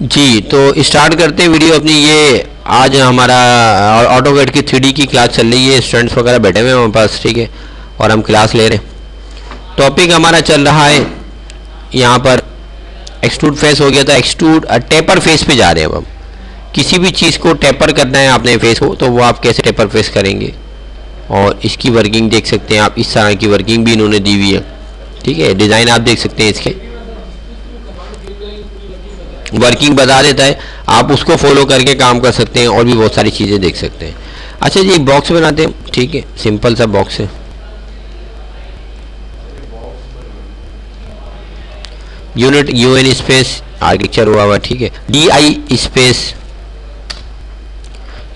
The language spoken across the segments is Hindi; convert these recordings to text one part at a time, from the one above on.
जी, तो स्टार्ट करते हैं वीडियो अपनी। ये आज हमारा ऑटोकैड की 3D की क्लास चल रही है। स्टूडेंट्स वगैरह बैठे हुए हैं हमारे पास, ठीक है, और हम क्लास ले रहे हैं। टॉपिक हमारा चल रहा है यहाँ पर एक्सट्रूड फेस हो गया था, एक्सट्रूड टेपर फेस पे जा रहे हैं अब हम। किसी भी चीज़ को टेपर करना है आपने फेस को, तो वो आप कैसे टेपर फेस करेंगे, और इसकी वर्किंग देख सकते हैं आप। इस तरह की वर्किंग भी इन्होंने दी हुई है, ठीक है। डिज़ाइन आप देख सकते हैं, इसके वर्किंग बता देता है, आप उसको फॉलो करके काम कर सकते हैं और भी बहुत सारी चीज़ें देख सकते हैं। अच्छा जी, बॉक्स बनाते हैं, ठीक है, सिंपल सा बॉक्स है। यूनिट यूएन स्पेस आर्किटेक्चर हुआ, ठीक है। DI स्पेस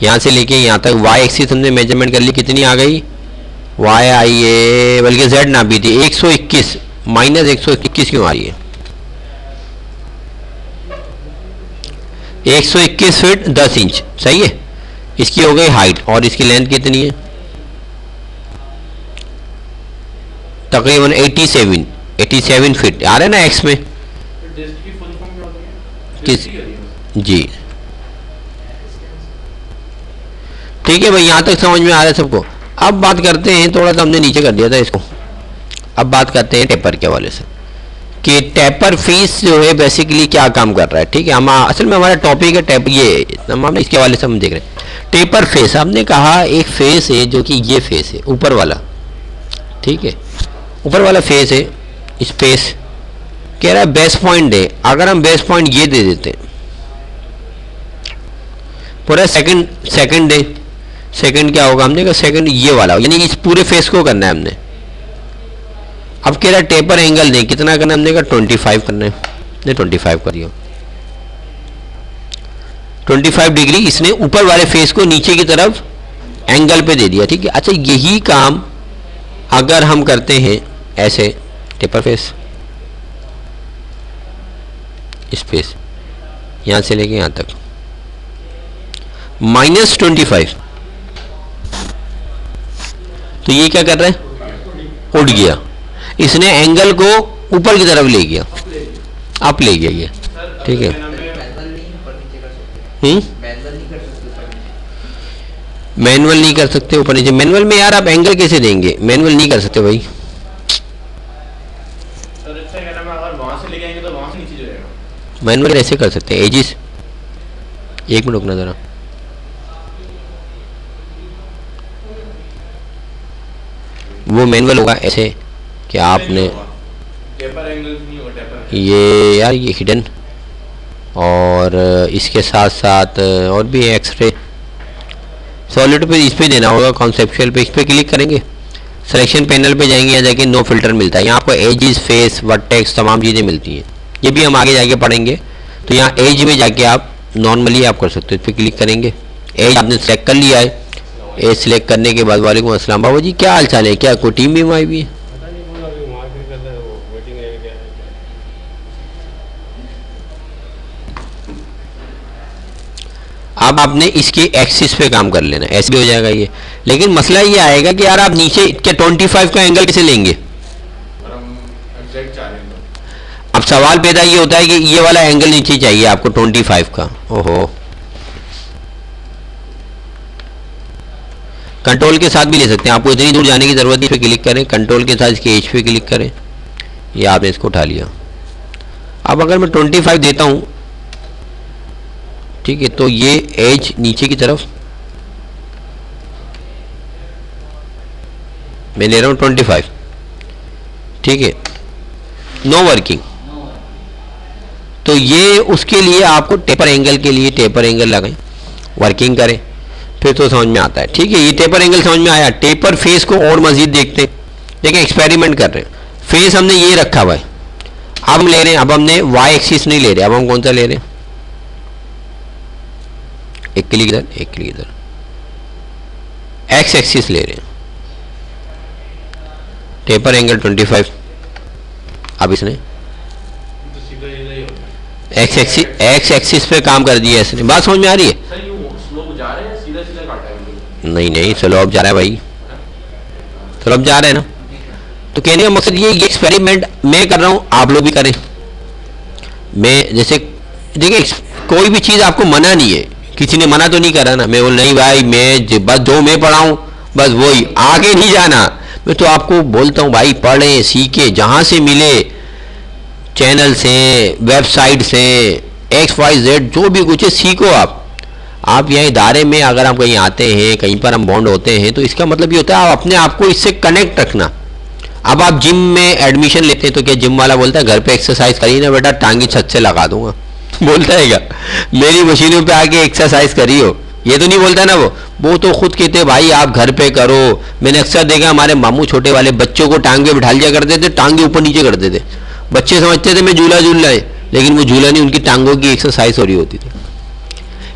यहाँ से लेके यहाँ तक वाई एक्सिस हमने मेजरमेंट कर ली, कितनी आ गई, वाई आई है, बल्कि जेड ना भी थी 121 माइनस 121 क्यों आ रही है, 121 फीट 10 इंच, सही है। इसकी हो गई हाइट, और इसकी लेंथ कितनी है, तकरीबन 87 फीट आ रहा है ना एक्स में, किस जी, ठीक है भाई, यहाँ तक समझ में आ रहा है सबको। अब बात करते हैं, थोड़ा सा हमने नीचे कर दिया था इसको, अब बात करते हैं टेपर के हवाले से कि टेपर फेस जो है बेसिकली क्या काम कर रहा है, ठीक है। हम असल में हमारा टॉपिक है टेप, ये हम इसके हवाले से हम देख रहे हैं टेपर फेस। हमने कहा एक फेस है जो कि ये फेस है ऊपर वाला, ठीक है, ऊपर वाला फेस है। स्पेस कह रहा है बेस पॉइंट है, अगर हम बेस पॉइंट ये दे देते पूरा सेकंड है, सेकंड क्या होगा, हमने कहा सेकंड ये वाला, यानी इस पूरे फेस को करना है हमने। अब कह रहा है टेपर एंगल दें, कितना करना है, हमने कहा 25 करना है, नहीं 25 करिए, 25 डिग्री इसने ऊपर वाले फेस को नीचे की तरफ एंगल पे दे दिया, ठीक है। अच्छा, यही काम अगर हम करते हैं ऐसे टेपर फेस स्पेस यहां से लेके यहां तक -25, तो ये क्या कर रहा है, उठ गया, इसने एंगल को ऊपर की तरफ ले गया, अप ले गया ये, ठीक है। मैनुअल नहीं कर सकते ऊपर नीचे, मैनुअल में यार आप एंगल कैसे देंगे, मैनुअल नहीं कर सकते भाई। मैनुअल ऐसे कर सकते हैं, एजिस, एक मिनट रुकना जरा, वो मैनुअल होगा ऐसे कि आपने ये यार ये हिडन, और इसके साथ साथ और भी एक्सरे सॉलिड पे, इस पे देना होगा, कॉन्सेप्चुअल पे, इस पे क्लिक करेंगे, सिलेक्शन पैनल पे जाएंगे, यहाँ जाके नो फिल्टर मिलता है, यहाँ आपको एजिस, फेस, वर्टेक्स तमाम चीज़ें मिलती हैं, ये भी हम आगे जाके पढ़ेंगे। तो यहाँ एज में जाके आप नॉर्मली आप कर सकते हो, इस पर क्लिक करेंगे, एज आपने सेलेक्ट कर लिया है। एज सिलेक्ट करने के बाद, वालेकुम अस्सलाम बाबा जी, क्या हाल चाल है, क्या कोई टीम भी आई हुई है, अब आपने इसके एक्सिस पे काम कर लेना, ऐसे भी हो जाएगा ये। लेकिन मसला ये आएगा कि यार आप नीचे क्या 25 का एंगल कैसे लेंगे, अब सवाल पैदा ये होता है कि ये वाला एंगल नीचे चाहिए आपको 25 का। ओहो, कंट्रोल के साथ भी ले सकते हैं, आपको इतनी दूर जाने की जरूरत नहीं, इस पे क्लिक करें, कंट्रोल के साथ इसके एज पे क्लिक करें, ये आपने इसको उठा लिया। अब अगर मैं 25 देता हूं, ठीक है, तो ये एज नीचे की तरफ मैं ले रहा हूं 25, ठीक है, नो वर्किंग। तो ये उसके लिए आपको टेपर एंगल के लिए टेपर एंगल लगाएं, वर्किंग करें, फिर तो समझ में आता है, ठीक है। ये टेपर एंगल समझ में आया। टेपर फेस को और मजीद देखते हैं, देखिए एक्सपेरिमेंट कर रहे हैं। फेस हमने ये रखा हुआ है, अब हम ले रहे हैं, अब हमने वाई एक्सिस नहीं ले रहे, अब हम कौन सा ले रहे हैं, एक क्लिक इधर, एक क्लिक इधर, एक्स एक्सिस ले रहे हैं, टेपर एंगल 25। अब इसने एक्स एक्सिस पे काम कर दिया इसने, बात समझ में आ रही है, नहीं स्लोप जा रहा है भाई, स्लोप जा रहा है ना। तो कहने का मकसद ये एक्सपेरिमेंट मैं कर रहा हूं, आप लोग भी करें। मैं जैसे देखिए कोई भी चीज़ आपको मना नहीं है, किसी ने मना तो नहीं करा ना। मैं बोल नहीं भाई मैं बस जो मैं पढ़ाऊँ बस वही, आगे नहीं जाना। मैं तो आपको बोलता हूँ भाई पढ़ें सीखें, जहाँ से मिले, चैनल से, वेबसाइट से, XYZ जो भी कुछ है सीखो आप यहाँ इदारे में अगर हम कहीं आते हैं, कहीं पर हम बॉन्ड होते हैं, तो इसका मतलब ये होता है आप अपने आप को इससे कनेक्ट रखना। अब आप जिम में एडमिशन लेते हैं तो क्या जिम वाला बोलता है घर पे एक्सरसाइज करिए ना बेटा, टांगी छत से लगा दूंगा? बोलता है क्या? मेरी मशीनों पे आके एक्सरसाइज करियो, ये तो नहीं बोलता ना। वो तो खुद कहते हैं भाई आप घर पे करो। मैंने अक्सर देखा हमारे मामू छोटे वाले बच्चों को टांग पे बिठा लिया करते थे, टांगे ऊपर नीचे करते थे। बच्चे समझते थे मैं झूला झूल रहा है, लेकिन वो झूला नहीं, उनकी टांगों की एक्सरसाइज हो रही होती थी,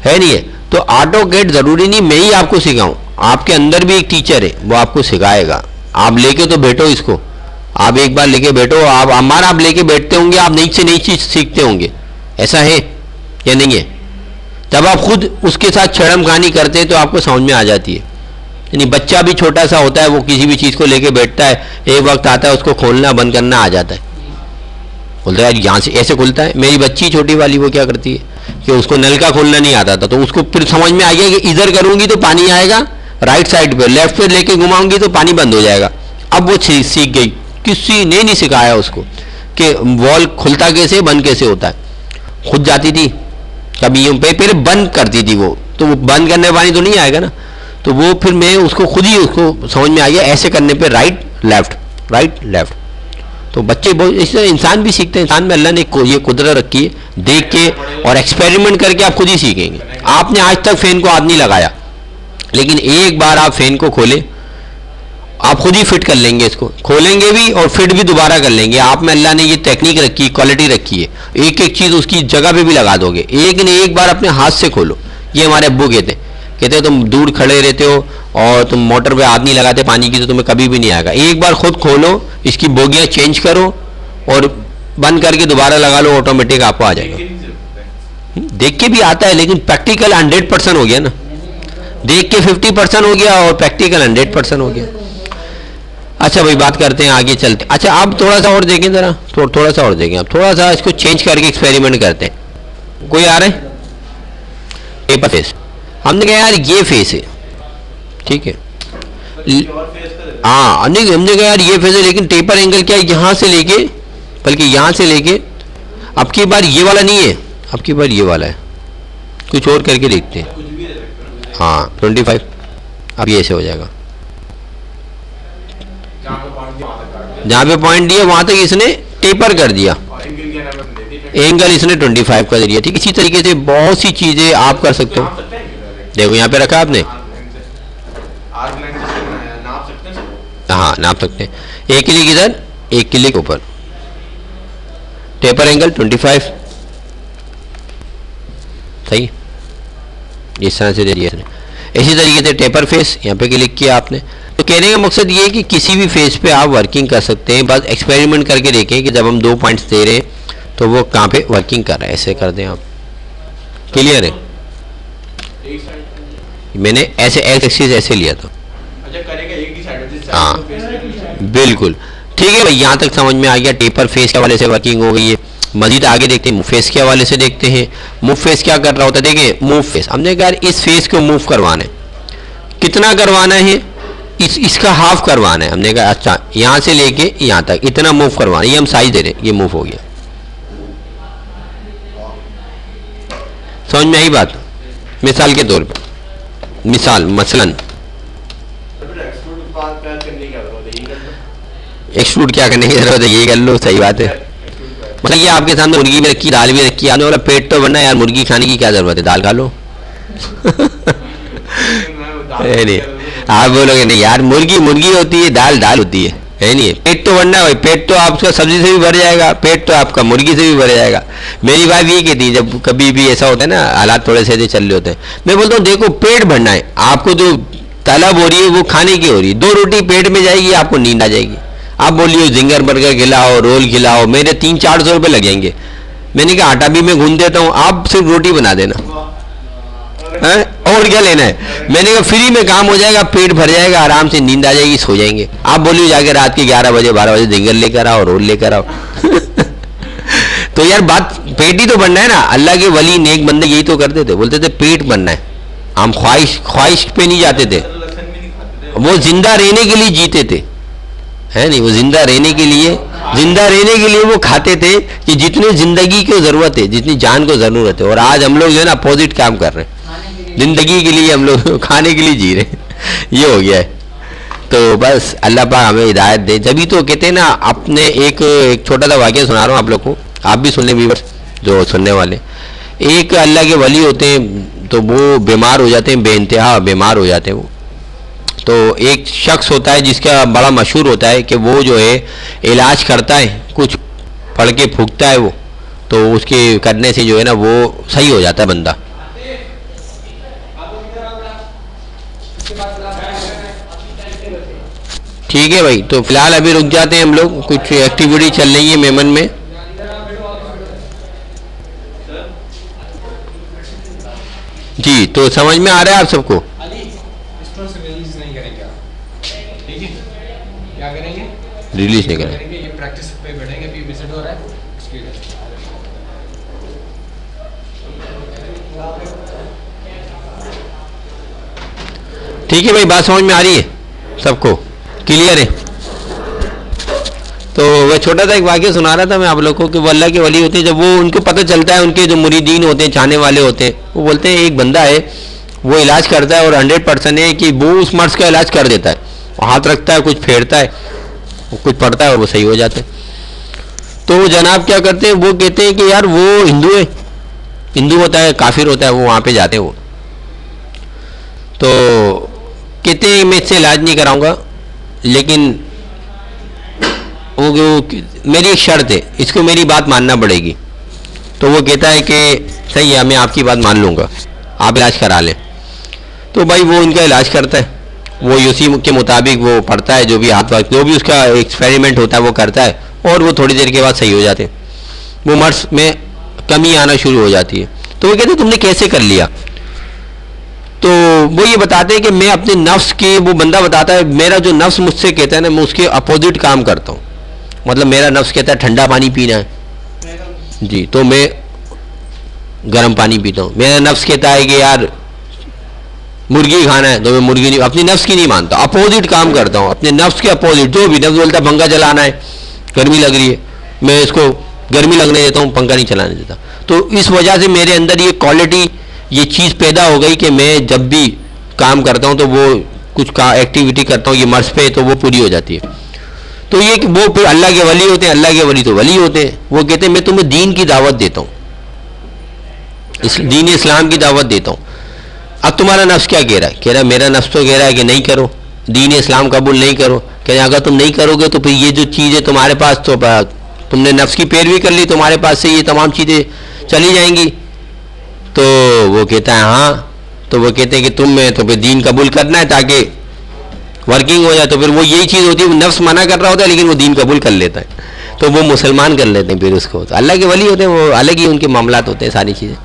है नहीं है? तो ऑटोकैड जरूरी नहीं मैं ही आपको सिखाऊं, आपके अंदर भी एक टीचर है वो आपको सिखाएगा। आप लेके तो बैठो इसको, आप एक बार लेके बैठो, आप हमारा आप लेके बैठते होंगे, आप नई से नई चीज सीखते होंगे, ऐसा है या नहीं है? जब आप खुद उसके साथ छड़म खानी करते हैं तो आपको समझ में आ जाती है। यानी बच्चा भी छोटा सा होता है, वो किसी भी चीज को लेके बैठता है, एक वक्त आता है उसको खोलना बंद करना आ जाता है, बोलता है यहाँ से ऐसे खुलता है। मेरी बच्ची छोटी वाली वो क्या करती है कि उसको नल का खोलना नहीं आता था, तो उसको फिर समझ में आ गया कि इधर करूंगी तो पानी आएगा राइट साइड पे, लेफ्ट पे लेके घुमाऊंगी तो पानी बंद हो जाएगा। अब वो सीख गई, किसी ने नहीं सिखाया उसको कि वॉल खुलता कैसे बंद कैसे होता है। खुद जाती थी कभी यूं पे, पहले बंद करती थी वो, तो वो बंद करने पानी तो नहीं आएगा ना, तो वो फिर मैं उसको खुद ही उसको समझ में आ गया ऐसे करने पे राइट लेफ्ट। तो बच्चे बहुत इस तरह इंसान भी सीखते हैं। इंसान में अल्लाह ने ये कुदरत रखी है, देख के और एक्सपेरिमेंट करके आप खुद ही सीखेंगे। आपने आज तक फैन को हाथ नहीं लगाया, लेकिन एक बार आप फैन को खोले आप खुद ही फिट कर लेंगे, इसको खोलेंगे भी और फिट भी दोबारा कर लेंगे। आप में अल्लाह ने ये टेक्निक रखी, क्वालिटी रखी है, एक एक चीज़ उसकी जगह पे भी लगा दोगे। एक ने एक बार अपने हाथ से खोलो, ये हमारे अब्बू कहते हैं तुम दूर खड़े रहते हो और तुम मोटर पे हाथ नहीं लगाते पानी की तो तुम्हें कभी भी नहीं आएगा। एक बार खुद खोलो, इसकी बोगियाँ चेंज करो और बंद करके दोबारा लगा लो, ऑटोमेटिक आपको आ जाएगा। देख के भी आता है, लेकिन प्रैक्टिकल 100% हो गया ना। देख के 50% हो गया और प्रैक्टिकल 100% हो गया। अच्छा भाई बात करते हैं, आगे चलते। अच्छा आप थोड़ा सा और देखें जरा, थोड़ा सा और देखें, आप थोड़ा सा इसको चेंज करके एक्सपेरिमेंट करते हैं। कोई आ रहा है? पेपर फेस, हमने कहा यार ये फेस है, ठीक है, हाँ नहीं हमने कहा यार ये फेस है, लेकिन टेपर एंगल क्या है, यहाँ से लेके, बल्कि यहाँ से लेके, अब की बार ये वाला नहीं है, अब की बार ये वाला है, कुछ और करके देखते हैं। हाँ 25, अब ये ऐसे हो जाएगा, जहाँ पे पॉइंट दिया वहां तक इसने टेपर कर दिया, एंगल इसने 25 का दिया। ठीक, इसी तरीके से बहुत सी चीजें आप कर सकते हो। देखो यहाँ पे रखा आपने, हाँ नाप सकते हैं। एक क्लिक इधर, एक क्लिक ऊपर, टेपर एंगल 25, सही, इस तरह से दे दिया इसने। इसी तरीके से टेपर फेस, यहाँ पे क्लिक किया आपने। तो कहने का मकसद ये है कि किसी भी फेस पे आप वर्किंग कर सकते हैं, बस एक्सपेरिमेंट करके देखें कि जब हम 2 पॉइंट्स दे रहे हैं तो वो कहाँ पे वर्किंग कर रहा है। ऐसे कर दें आप, क्लियर है? मैंने ऐसे एक्स एक्सिस ऐसे लिया था, हाँ बिल्कुल ठीक है भाई, यहाँ तक समझ में आ गया। टेपर फेस के हवाले से वर्किंग हो गई है। मजीद आगे देखते हैं, मूव फेस के हवाले से देखते हैं। मूव फेस क्या कर रहा होता है, देखिए मूव फेस, हमने कहा इस फेस को मूव करवाना है, कितना करवाना है, इसका हाफ करवाना है। हमने कहा अच्छा यहाँ से लेके यहाँ तक इतना मूव करवाना है, ये हम साइज दे रहे हैं, ये मूव हो गया। समझ में आई बात? मिसाल के तौर पे, मसलन एक्सट्रूड क्या करने की जरूरत है, यही कर लो, सही बात है। मतलब ये आपके सामने मुर्गी भी रखी, दाल भी रखी, आपने बोला पेट तो बनना यार, मुर्गी खाने की क्या जरूरत है, दाल खा लो। नहीं आप बोलोगे नहीं यार, मुर्गी होती है, दाल होती है नहीं? पेट तो बनना भाई, पेट तो आपका सब्जी से भी भर जाएगा, पेट तो आपका मुर्गी से भी भर जाएगा। मेरी बात ये कहती है, जब कभी भी ऐसा होता है ना, हालात थोड़े से चल रहे होते हैं, मैं बोलता हूँ देखो पेट भरना है, आपको जो तलब हो रही है वो खाने की हो रही है। 2 रोटी पेट में जाएगी, आपको नींद आ जाएगी। आप बोलिए जिंगर बर्गर खिलाओ, रोल खिलाओ, मेरे 300-400 रुपये लगेंगे। मैंने कहा आटा भी मैं गूंद देता हूँ, आप सिर्फ रोटी बना देना, और क्या लेना है। मैंने कहा फ्री में काम हो जाएगा, पेट भर जाएगा, आराम से नींद आ जाएगी, सो जाएंगे। आप बोलिए जाके रात के 11 बजे 12 बजे जिंगर लेकर आओ, रोल लेकर आओ। तो यार बात पेट ही तो बनना है ना। अल्लाह के वली नेक बंदे यही तो करते थे, बोलते थे पेट बनना है, हम ख्वाहिश ख्वाहिश पे नहीं जाते थे। वो जिंदा रहने के लिए जीते थे, है नहीं, वो जिंदा रहने के लिए, जिंदा रहने के लिए वो खाते थे कि जितनी जिंदगी को जरूरत है, जितनी जान को जरूरत है। और आज हम लोग जो है ना अपोजिट काम कर रहे हैं, जिंदगी के लिए हम लोग खाने के लिए जी रहे हैं, ये हो गया है। तो बस अल्लाह पाक हमें हिदायत दे। जब भी तो कहते हैं ना, अपने एक छोटा सा वाक़या सुना रहा हूँ आप लोग को, आप भी सुन लें व्यूअर्स जो सुनने वाले। एक अल्लाह के वली होते हैं, तो वो बीमार हो जाते हैं, बेइंतहा बीमार हो जाते हैं वो। तो एक शख्स होता है जिसका बड़ा मशहूर होता है कि वो जो है इलाज करता है, कुछ पढ़ के फूकता है वो, तो उसके करने से जो है ना वो सही हो जाता है बंदा। ठीक है भाई, तो फिलहाल अभी रुक जाते हैं हम लोग, कुछ एक्टिविटी चल रही है मेमन में। जी, तो समझ में आ रहा है आप सबको? रिलीज नहीं करेंगे, ये प्रैक्टिस पे बैठेंगे, अभी विजिट हो रहा है इसके लिए। ठीक है भाई, बात समझ में आ रही है सबको, क्लियर है? तो वह छोटा सा एक वाक्य सुना रहा था मैं आप लोगों को कि वो अल्लाह के वली होते हैं, जब वो उनको पता चलता है, उनके जो मुरीदीन होते हैं, चाहने वाले होते हैं, वो बोलते हैं एक बंदा है वो इलाज करता है और 100% है कि वो उस मर्ज का इलाज कर देता है, हाथ रखता है, कुछ फेरता है, कुछ पढ़ता है और वो सही हो जाते हैं। तो वो जनाब क्या करते हैं, वो कहते हैं कि यार वो हिंदू है, हिंदू होता है, काफिर होता है, वो वहाँ पे जाते हैं वो। तो कहते हैं मैं इससे इलाज नहीं कराऊंगा, लेकिन वो मेरी एक शर्त है, इसको मेरी बात मानना पड़ेगी। तो वो कहता है कि सही है, मैं आपकी बात मान लूँगा, आप इलाज करा लें। तो भाई वो उनका इलाज करता है, वो उसी के मुताबिक वो पढ़ता है, जो भी हाथ वक्त जो भी उसका एक्सपेरिमेंट होता है वो करता है, और वो थोड़ी देर के बाद सही हो जाते हैं, वो मर्ज में कमी आना शुरू हो जाती है। तो वो कहते हैं तुमने कैसे कर लिया? तो वो ये बताते हैं कि मैं अपने नफ्स के, वो बंदा बताता है मेरा जो नफ्स मुझसे कहता है ना, मैं उसके अपोजिट काम करता हूँ। मतलब मेरा नफ्स कहता है ठंडा पानी पीना है जी, तो मैं गर्म पानी पीता हूँ। मेरा नफ्स कहता है कि यार मुर्गी खाना है, तो मैं मुर्गी नहीं, अपनी नफ्स की नहीं मानता, अपोजिट काम करता हूँ, अपने नफ्स के अपोजिट। जो भी नफ्स बोलता है पंखा चलाना है, गर्मी लग रही है, मैं इसको गर्मी लगने देता हूँ, पंखा नहीं चलाने देता। तो इस वजह से मेरे अंदर ये क्वालिटी, ये चीज़ पैदा हो गई कि मैं जब भी काम करता हूँ तो वो कुछ का एक्टिविटी करता हूँ ये मर्ज पे, तो वो पूरी हो जाती है। तो ये वो फिर अल्लाह के वली होते हैं, अल्लाह के वली तो वली होते हैं। वो कहते हैं मैं तुम्हें दीन की दावत देता हूँ, दीन इस्लाम की दावत देता हूँ। अब तुम्हारा नफ्स क्या कह रहा है? कह रहा है मेरा नफ्स तो कह रहा है कि नहीं करो, दीन इस्लाम कबूल नहीं करो। कह रहे अगर तुम नहीं करोगे तो फिर ये जो चीज़ है तुम्हारे पास, तो तुमने नफ्स की पैरवी कर ली, तुम्हारे पास से ये तमाम चीज़ें चली जाएंगी। तो वो कहता है हाँ। तो वो कहते हैं कि तुम्हें तो फिर दीन कबूल करना है ताकि वर्किंग हो जाए। तो फिर वो यही चीज़ होती है, नफ्स मना कर रहा होता है लेकिन वो दीन कबूल कर लेता है, तो वो मुसलमान कर लेते हैं फिर उसको। तो अल्लाह के वली होते हैं, वो अलग ही उनके मामलात होते हैं, सारी चीज़ें।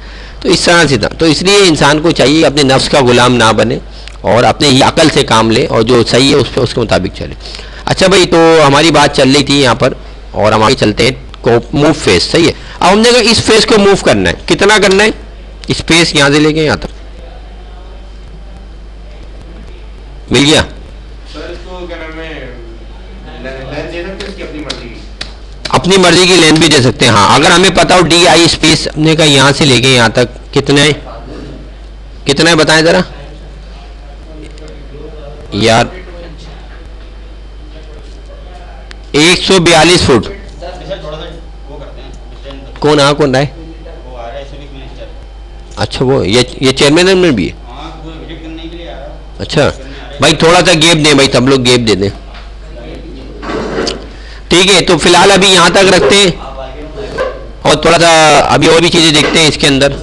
तो इस तरह से था। तो इसलिए इंसान को चाहिए अपने नफ्स का गुलाम ना बने और अपने ही अकल से काम ले और जो सही है उस पर उसके मुताबिक चले। अच्छा भाई, तो हमारी बात चल रही थी यहाँ पर और हमारी चलते हैं को मूव फेस। सही है। अब हमने कहा इस फेस को मूव करना है, कितना करना है? इस फेस यहाँ से लेके यहाँ तक मिल गया। अपनी मर्जी की लेंथ भी दे सकते हैं। हाँ, अगर हमें पता हो डी आई स्पेस हमने कहा यहाँ से लेके यहाँ तक कितना है, कितना है बताएं जरा यार। 142 फुट। कौन आ कौन रहा है? अच्छा, वो ये चेयरमैन में भी है। अच्छा भाई, थोड़ा सा गैप दें भाई, सब लोग गैप दे दें। ठीक है, तो फिलहाल अभी यहाँ तक रखते हैं और थोड़ा सा अभी और भी चीजें देखते हैं इसके अंदर।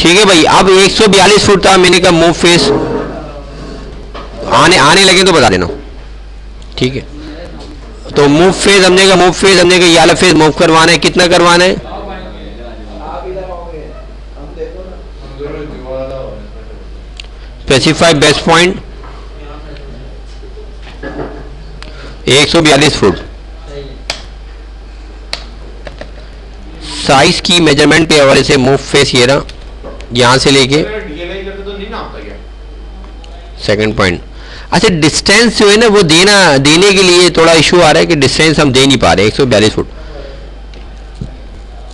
ठीक है भाई, अब 142 फुट था, मैंने कहा मूव फेस आने लगे तो बता देना। ठीक है, तो मूव फेस हमने कहा ये वाला फेस मूव करवाना है, कितना करवाना है? Specify best point. 142 foot. Size की मेजरमेंट के हवाले से मूव फेस ये रहा, यहाँ से लेके सेकंड पॉइंट। अच्छा डिस्टेंस जो है ना वो देने के लिए थोड़ा इशू आ रहा है कि डिस्टेंस हम दे नहीं पा रहे। 142 फुट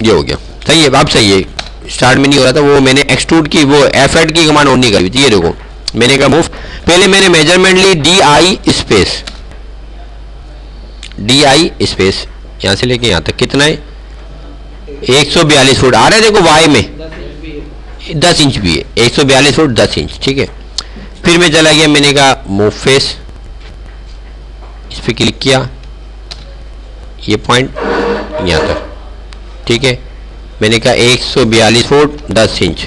ये हो गया, सही है। अब सही है, स्टार्ट में नहीं हो रहा था वो, मैंने एक्सट्रूड की वो एफर्ट की कमांड ऑन नहीं करी थी। ये देखो मैंने कहा मूव, पहले मैंने मेजरमेंट ली DI स्पेस, DI स्पेस यहाँ से लेके यहाँ तक कितना है 142 फुट आ रहा है। देखो वाई में 10 इंच भी है, 142 फुट 10 इंच, ठीक है। फिर मैं चला गया, मैंने कहा मूव फेस, इस पर क्लिक किया, ये पॉइंट यहाँ तक, ठीक है। मैंने कहा 142 फुट 10 इंच,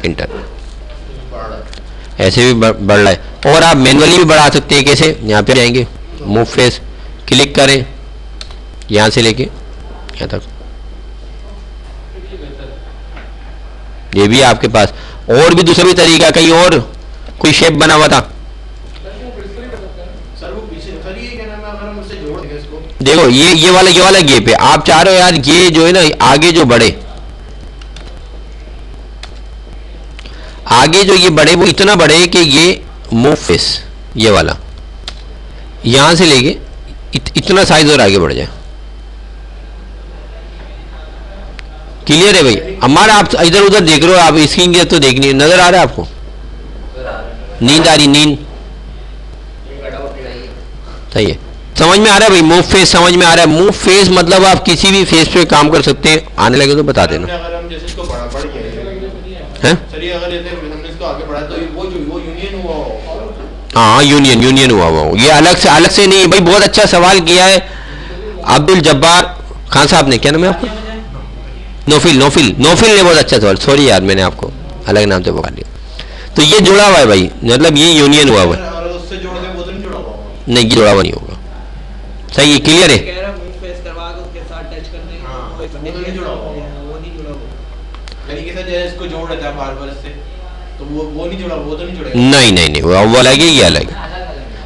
इंटर। ऐसे भी बढ़ रहा है, और आप मैनुअली भी बढ़ा सकते हैं। कैसे, यहाँ पे जाएंगे, मूव फेस क्लिक करें, यहाँ से लेके यहाँ तक, ये भी आपके पास। और भी दूसरा भी तरीका, कहीं और कोई शेप बना हुआ था, देखो ये वाला गेप है। आप चाह रहे हो यार ये जो है ना आगे जो बढ़े, आगे जो ये बढ़े वो इतना बढ़े कि ये मूव फेस ये वाला यहां से लेके इतना साइज और आगे बढ़ जाए। क्लियर है भाई हमारा? आप इधर उधर देख रहे हो, आप स्क्रीन की तो देखनी है, नजर आ रहा है आपको? नींद आ रही, नींद सही है, समझ में आ रहा है भाई? मूव फेस समझ में आ रहा है? मूव फेस मतलब आप किसी भी फेस पे काम कर सकते हैं। आने लगे तो बता देना। अगर हम जैसे इसको बढ़ा बढ़ गया हैं? चलिए, अगर जैसे हमने इसको आगे बढ़ा तो वो यूनियन हुआ। हाँ यूनियन हुआ वो, ये अलग से नहीं भाई। बहुत अच्छा सवाल किया है अब्दुल जब्बार खान साहब ने। क्या नाम है आपका? नोफिल ने बहुत अच्छा सवाल, सॉरी यार मैंने आपको अलग नाम से पुकार लिया। तो ये जुड़ा हुआ है भाई, मतलब ये यूनियन हुआ हुआ है। उससे जोड़ दे वो तो नहीं जुड़ा हुआ? नहीं जुड़ा हुआ नहीं होगा। सही है, क्लियर है? इसको जोड़ देता है बार-बार इससे, तो वो नहीं जुड़ा, वो तो नहीं जुड़ेगा। नहीं वो अलग है, ये अलग है,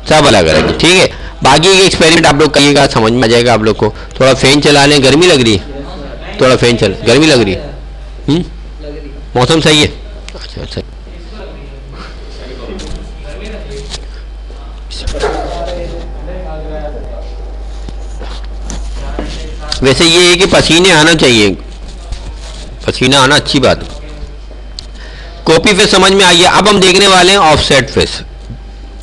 सब अलग है, ठीक है। बाकी के एक्सपेरिमेंट आप लोग करिएगा, समझ में आ जाएगा आप लोग को। थोड़ा फैन चला लें, गर्मी लग रही है, थोड़ा फैन चल, गर्मी लग रही है। मौसम सही है? अच्छा वैसे ये है कि पसीने आना चाहिए, पसीना आना अच्छी बात। कॉपी फेस समझ में आई है। अब हम देखने वाले हैं ऑफसेट फेस।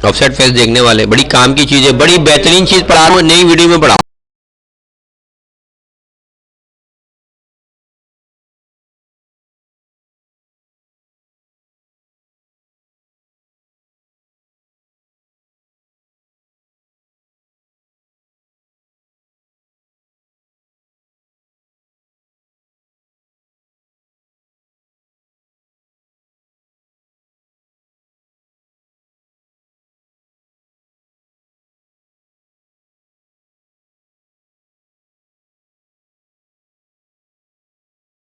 ऑफसेट फेस देखने वाले, बड़ी काम की चीज़ है, बड़ी बेहतरीन चीज़ पढ़ा रहा हूँ, नई वीडियो में पढ़ा